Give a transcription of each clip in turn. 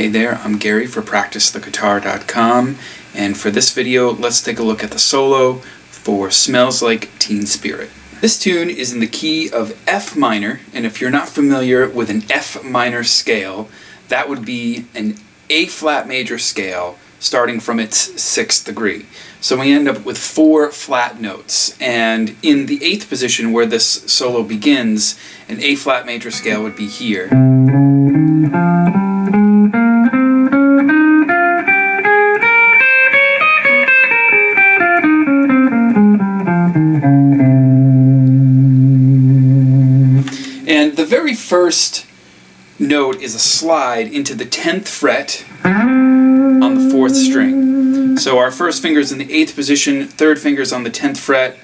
Hey there, I'm Gary for PracticeTheGuitar.com, and for this video, let's take a look at the solo for Smells Like Teen Spirit. This tune is in the key of F minor, and if you're not familiar with an F minor scale, that would be an A flat major scale starting from its 6th degree. So we end up with 4 flat notes, and in the 8th position where this solo begins, an A flat major scale would be here. And the very first note is a slide into the 10th fret on the 4th string. So our first finger is in the 8th position, 3rd finger is on the 10th fret,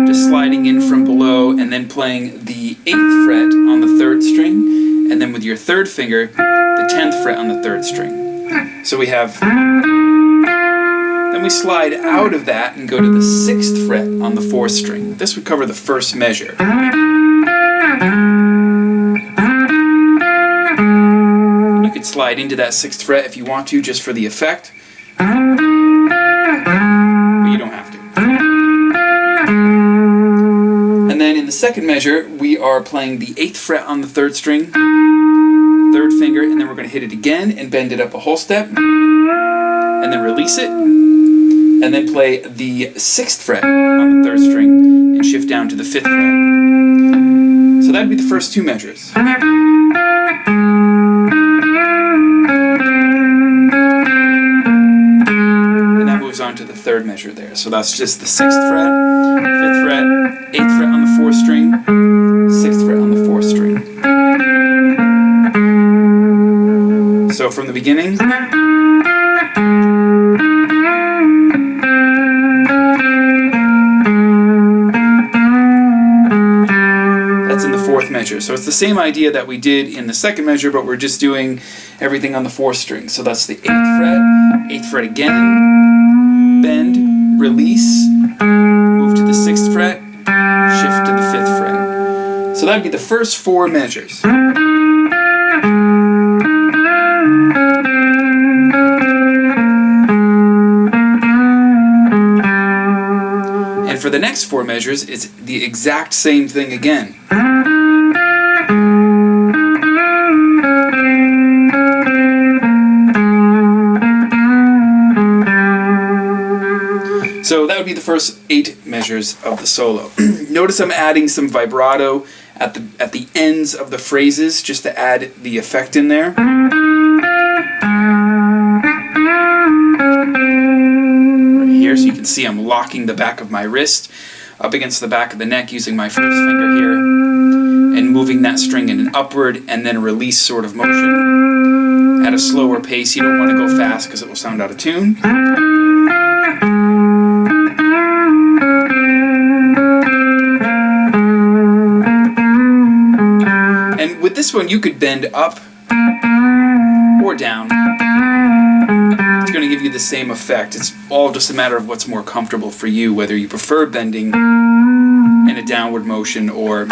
just sliding in from below and then playing the 8th fret on the 3rd string, and then with your 3rd finger, the 10th fret on the 3rd string. So we have, then we slide out of that and go to the 6th fret on the 4th string. This would cover the first measure. You could slide into that 6th fret if you want to, just for the effect, but you don't have to. And then in the second measure, we are playing the 8th fret on the 3rd string, 3rd finger, and then we're going to hit it again and bend it up a whole step, and then release it, and then play the 6th fret on the 3rd string and shift down to the 5th fret. So that would be the first 2 measures. And that moves on to the 3rd measure there. So that's just the 6th fret, 5th fret, 8th fret on the 4th string, 6th fret on the 4th string. So from the beginning, that's in the 4th measure. So it's the same idea that we did in the 2nd measure, but we're just doing everything on the 4th string. So that's the 8th fret, 8th fret again, bend, release, move to the 6th fret, shift to the 5th fret. So that would be the first 4 measures. And for the next 4 measures, it's the exact same thing again. So that would be the first 8 measures of the solo. Notice I'm adding some vibrato at the ends of the phrases just to add the effect in there. Right here, so you can see I'm locking the back of my wrist up against the back of the neck using my first finger here and moving that string in an upward and then release sort of motion at a slower pace. You don't want to go fast because it will sound out of tune. And with this one, you could bend up or down. It's going to give you the same effect. It's all just a matter of what's more comfortable for you, whether you prefer bending in a downward motion or...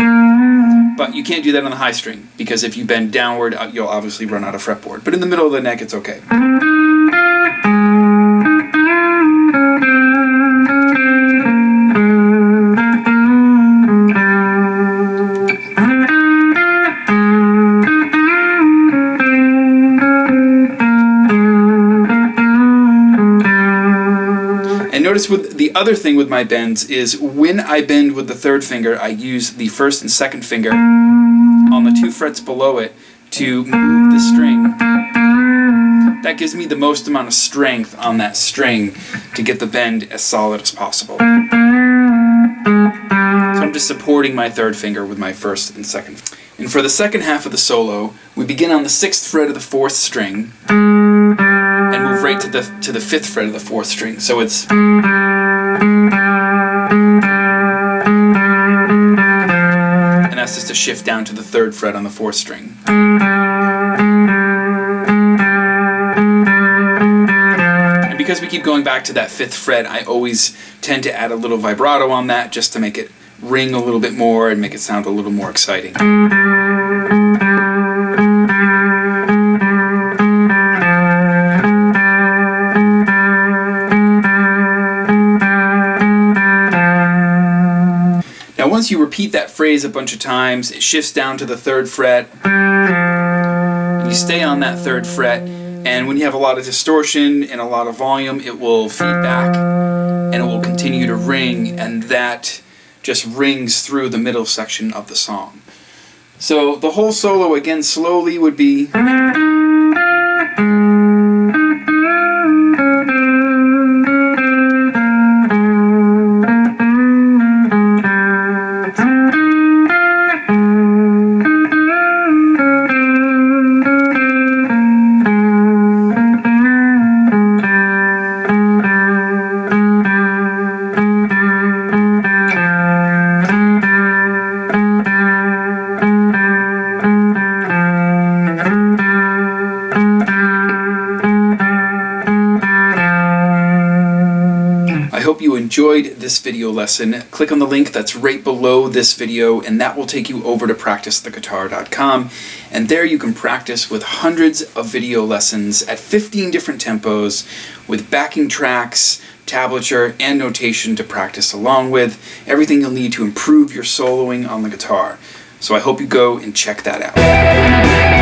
But you can't do that on the high string, because if you bend downward, you'll obviously run out of fretboard. But in the middle of the neck, it's okay. And notice with the other thing with my bends is when I bend with the 3rd finger, I use the 1st and 2nd finger on the 2 frets below it to move the string. That gives me the most amount of strength on that string to get the bend as solid as possible. So I'm just supporting my 3rd finger with my 1st and 2nd. And for the second half of the solo, we begin on the 6th fret of the 4th string and move right to the 5th fret of the 4th string. So it's... And that's just a shift down to the 3rd fret on the 4th string. And because we keep going back to that 5th fret, I always tend to add a little vibrato on that just to make it ring a little bit more and make it sound a little more exciting. once you repeat that phrase a bunch of times, it shifts down to the 3rd fret. You stay on that 3rd fret, and when you have a lot of distortion and a lot of volume, it will feed back and it will continue to ring, and that just rings through the middle section of the song. So the whole solo, again, slowly would be. I hope you enjoyed this video lesson. Click on the link that's right below this video, and that will take you over to PracticeTheGuitar.com, and there you can practice with hundreds of video lessons at 15 different tempos with backing tracks, tablature, and notation to practice along with, everything you'll need to improve your soloing on the guitar. So I hope you go and check that out.